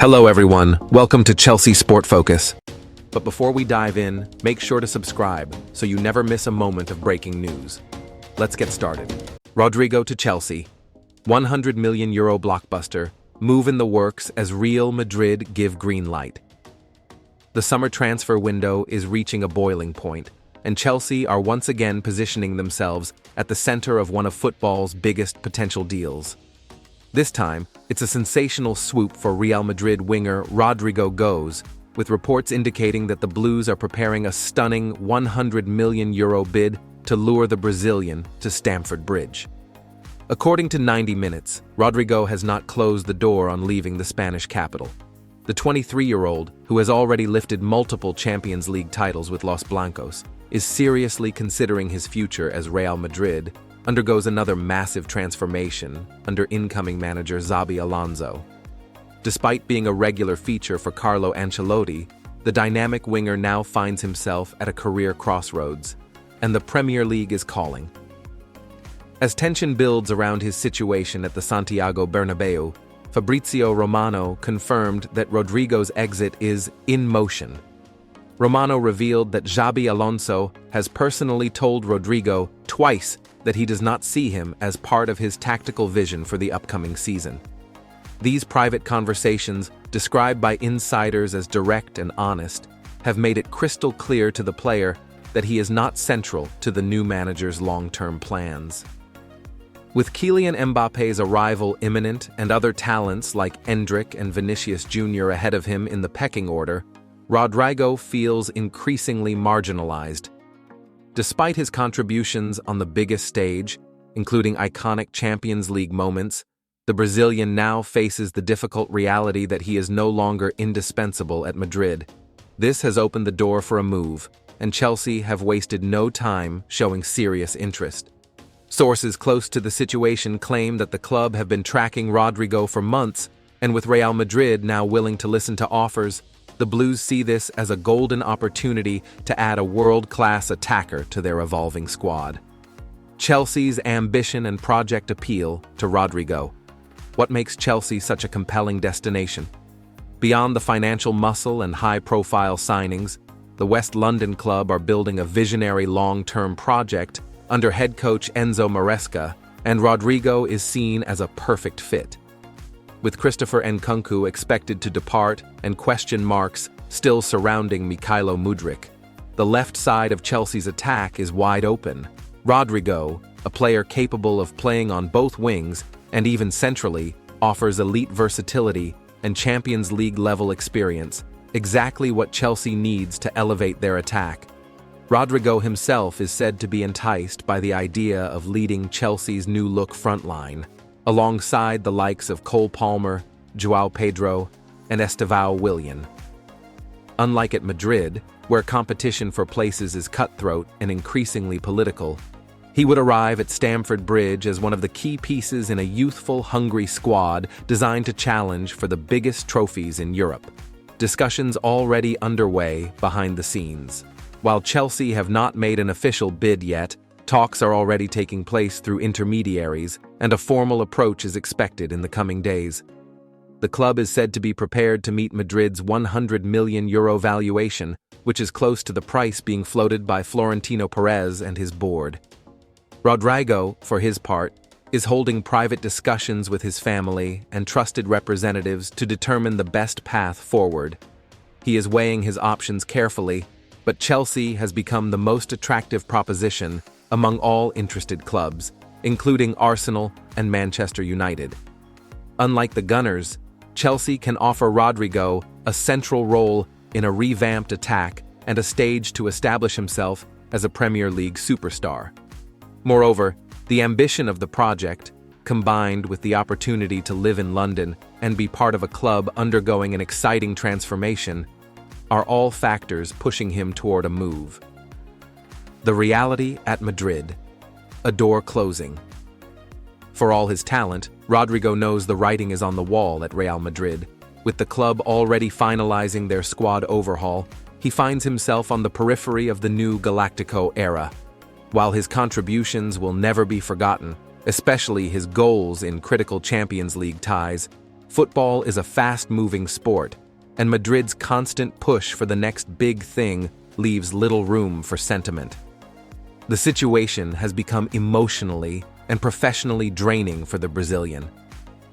Hello everyone, welcome to Chelsea Sport Focus. But before we dive in, make sure to subscribe so you never miss a moment of breaking news. Let's get started. Rodrygo to Chelsea. €100 million blockbuster, move in the works as Real Madrid give green light. The summer transfer window is reaching a boiling point, and Chelsea are once again positioning themselves at the center of one of football's biggest potential deals. This time, it's a sensational swoop for Real Madrid winger Rodrygo goes, with reports indicating that the Blues are preparing a stunning €100 million bid to lure the Brazilian to Stamford Bridge. According to 90 Minutes, Rodrygo has not closed the door on leaving the Spanish capital. The 23-year-old, who has already lifted multiple Champions League titles with Los Blancos, is seriously considering his future as Real Madrid undergoes another massive transformation under incoming manager Xabi Alonso. Despite being a regular feature for Carlo Ancelotti, the dynamic winger now finds himself at a career crossroads, and the Premier League is calling. As tension builds around his situation at the Santiago Bernabeu, Fabrizio Romano confirmed that Rodrygo's exit is in motion. Romano revealed that Xabi Alonso has personally told Rodrygo twice that he does not see him as part of his tactical vision for the upcoming season. These private conversations, described by insiders as direct and honest, have made it crystal clear to the player that he is not central to the new manager's long-term plans. With Kylian Mbappe's arrival imminent and other talents like Endrick and Vinicius Jr. ahead of him in the pecking order, Rodrygo feels increasingly marginalized. Despite his contributions on the biggest stage, including iconic Champions League moments, the Brazilian now faces the difficult reality that he is no longer indispensable at Madrid. This has opened the door for a move, and Chelsea have wasted no time showing serious interest. Sources close to the situation claim that the club have been tracking Rodrygo for months, and with Real Madrid now willing to listen to offers, the Blues see this as a golden opportunity to add a world-class attacker to their evolving squad. Chelsea's ambition and project appeal to Rodrygo. What makes Chelsea such a compelling destination? Beyond the financial muscle and high-profile signings, the West London club are building a visionary long-term project under head coach Enzo Maresca, and Rodrygo is seen as a perfect fit. With Christopher Nkunku expected to depart and question marks still surrounding Mykhailo Mudryk, the left side of Chelsea's attack is wide open. Rodrygo, a player capable of playing on both wings and even centrally, offers elite versatility and Champions League-level experience, exactly what Chelsea needs to elevate their attack. Rodrygo himself is said to be enticed by the idea of leading Chelsea's new-look frontline, alongside the likes of Cole Palmer, João Pedro, and Estevão Willian. Unlike at Madrid, where competition for places is cutthroat and increasingly political, he would arrive at Stamford Bridge as one of the key pieces in a youthful, hungry squad designed to challenge for the biggest trophies in Europe. Discussions already underway behind the scenes. While Chelsea have not made an official bid yet, talks are already taking place through intermediaries, and a formal approach is expected in the coming days. The club is said to be prepared to meet Madrid's €100 million valuation, which is close to the price being floated by Florentino Perez and his board. Rodrygo, for his part, is holding private discussions with his family and trusted representatives to determine the best path forward. He is weighing his options carefully, but Chelsea has become the most attractive proposition among all interested clubs, including Arsenal and Manchester United. Unlike the Gunners, Chelsea can offer Rodrygo a central role in a revamped attack and a stage to establish himself as a Premier League superstar. Moreover, the ambition of the project, combined with the opportunity to live in London and be part of a club undergoing an exciting transformation, are all factors pushing him toward a move. The reality at Madrid. A door closing. For all his talent, Rodrygo knows the writing is on the wall at Real Madrid. With the club already finalizing their squad overhaul, he finds himself on the periphery of the new Galactico era. While his contributions will never be forgotten, especially his goals in critical Champions League ties, Football is a fast-moving sport, and Madrid's constant push for the next big thing leaves little room for sentiment. The situation has become emotionally and professionally draining for the Brazilian.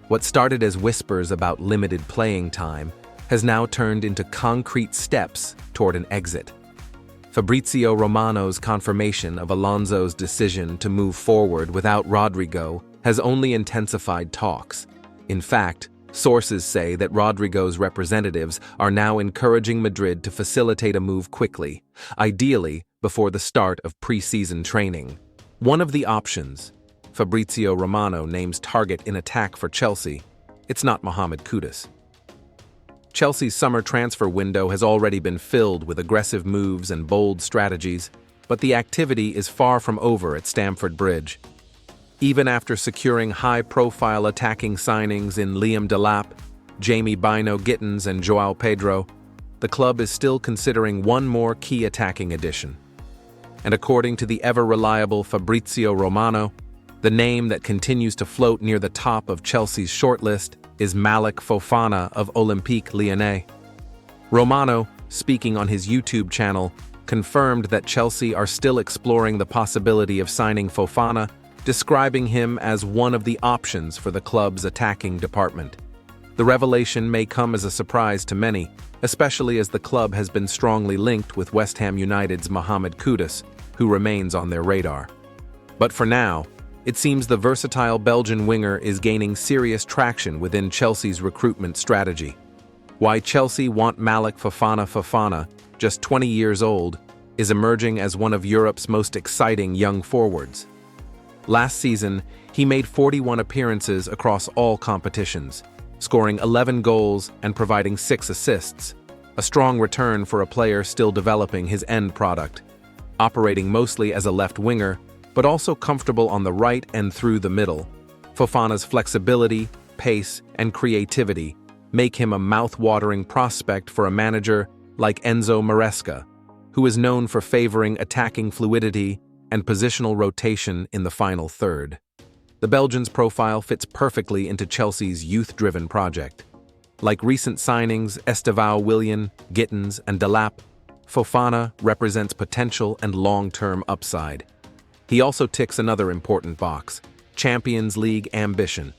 What started as whispers about limited playing time has now turned into concrete steps toward an exit. Fabrizio Romano's confirmation of Alonso's decision to move forward without Rodrygo has only intensified talks. In fact, sources say that Rodrygo's representatives are now encouraging Madrid to facilitate a move quickly, ideally before the start of pre-season training. One of the options, Fabrizio Romano names target in attack for Chelsea. It's not Mohamed Kudus. Chelsea's summer transfer window has already been filled with aggressive moves and bold strategies, but the activity is far from over at Stamford Bridge. Even after securing high-profile attacking signings in Liam Delap, Jamie Bino-Gittins and João Pedro, the club is still considering one more key attacking addition. And according to the ever-reliable Fabrizio Romano, the name that continues to float near the top of Chelsea's shortlist is Malik Fofana of Olympique Lyonnais. Romano, speaking on his YouTube channel, confirmed that Chelsea are still exploring the possibility of signing Fofana, describing him as one of the options for the club's attacking department. The revelation may come as a surprise to many, especially as the club has been strongly linked with West Ham United's Mohamed Kudus, who remains on their radar. But for now, it seems the versatile Belgian winger is gaining serious traction within Chelsea's recruitment strategy. Why Chelsea want Malik Fofana, just 20 years old, is emerging as one of Europe's most exciting young forwards. Last season, he made 41 appearances across all competitions, scoring 11 goals and providing 6 assists, a strong return for a player still developing his end product. Operating mostly as a left winger, but also comfortable on the right and through the middle, Fofana's flexibility, pace, and creativity make him a mouth-watering prospect for a manager like Enzo Maresca, who is known for favoring attacking fluidity and positional rotation in the final third. The Belgian's profile fits perfectly into Chelsea's youth-driven project. Like recent signings Estevão Willian, Gittins, and Delap, Fofana represents potential and long-term upside. He also ticks another important box: Champions League ambition.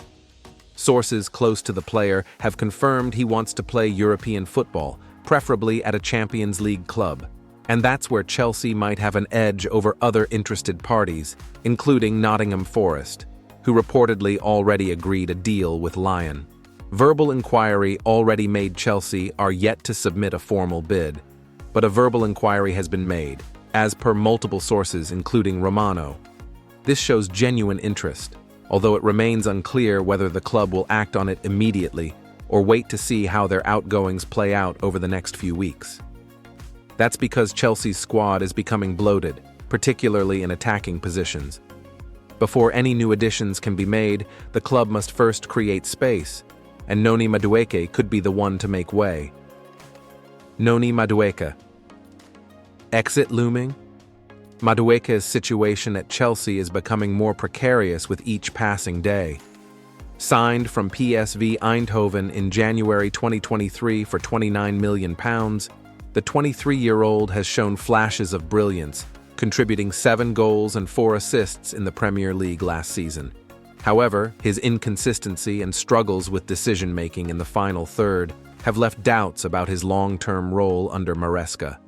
Sources close to the player have confirmed he wants to play European football, preferably at a Champions League club. And that's where Chelsea might have an edge over other interested parties, including Nottingham Forest, who reportedly already agreed a deal with Lyon. Verbal inquiry already made Chelsea are yet to submit a formal bid, but a verbal inquiry has been made, as per multiple sources including Romano. This shows genuine interest, although it remains unclear whether the club will act on it immediately or wait to see how their outgoings play out over the next few weeks. That's because Chelsea's squad is becoming bloated, particularly in attacking positions. Before any new additions can be made, the club must first create space, and Noni Madueke could be the one to make way. Noni Madueke. Exit looming? Madueke's situation at Chelsea is becoming more precarious with each passing day. Signed from PSV Eindhoven in January 2023 for £29 million, the 23-year-old has shown flashes of brilliance, contributing 7 goals and 4 assists in the Premier League last season. However, his inconsistency and struggles with decision-making in the final third have left doubts about his long-term role under Maresca.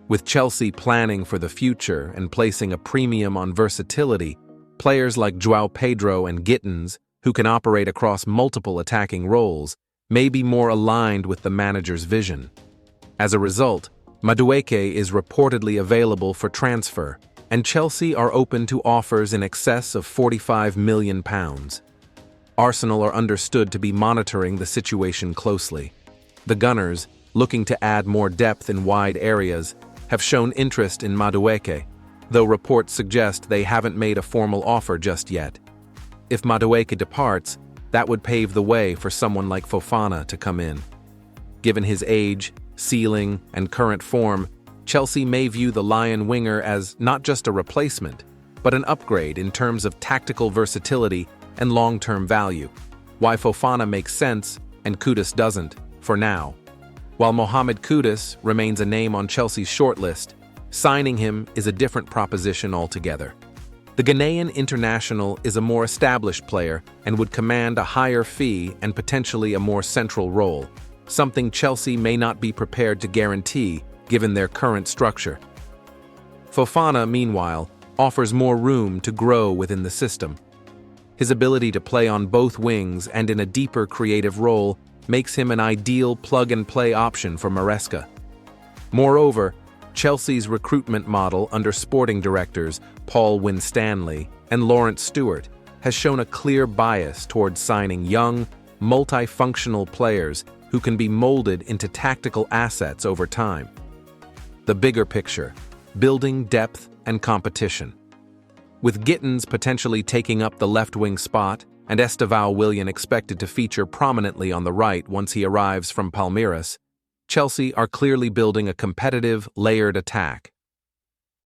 With Chelsea planning for the future and placing a premium on versatility, players like João Pedro and Gittins, who can operate across multiple attacking roles, may be more aligned with the manager's vision. As a result, Madueke is reportedly available for transfer, and Chelsea are open to offers in excess of £45 million. Arsenal are understood to be monitoring the situation closely. The Gunners, looking to add more depth in wide areas, have shown interest in Madueke, though reports suggest they haven't made a formal offer just yet. If Madueke departs, that would pave the way for someone like Fofana to come in. Given his age, ceiling, and current form, Chelsea may view the Lyon winger as not just a replacement, but an upgrade in terms of tactical versatility and long-term value. Why Fofana makes sense and Kudus doesn't, for now. While Mohamed Kudus remains a name on Chelsea's shortlist, signing him is a different proposition altogether. The Ghanaian international is a more established player and would command a higher fee and potentially a more central role, something Chelsea may not be prepared to guarantee given their current structure. Fofana, meanwhile, offers more room to grow within the system. His ability to play on both wings and in a deeper creative role makes him an ideal plug-and-play option for Maresca. Moreover, Chelsea's recruitment model under sporting directors Paul Winstanley and Lawrence Stewart has shown a clear bias towards signing young, multifunctional players who can be molded into tactical assets over time. The bigger picture: building depth and competition. With Gittins potentially taking up the left-wing spot and Estevão Willian expected to feature prominently on the right once he arrives from Palmeiras, Chelsea are clearly building a competitive, layered attack.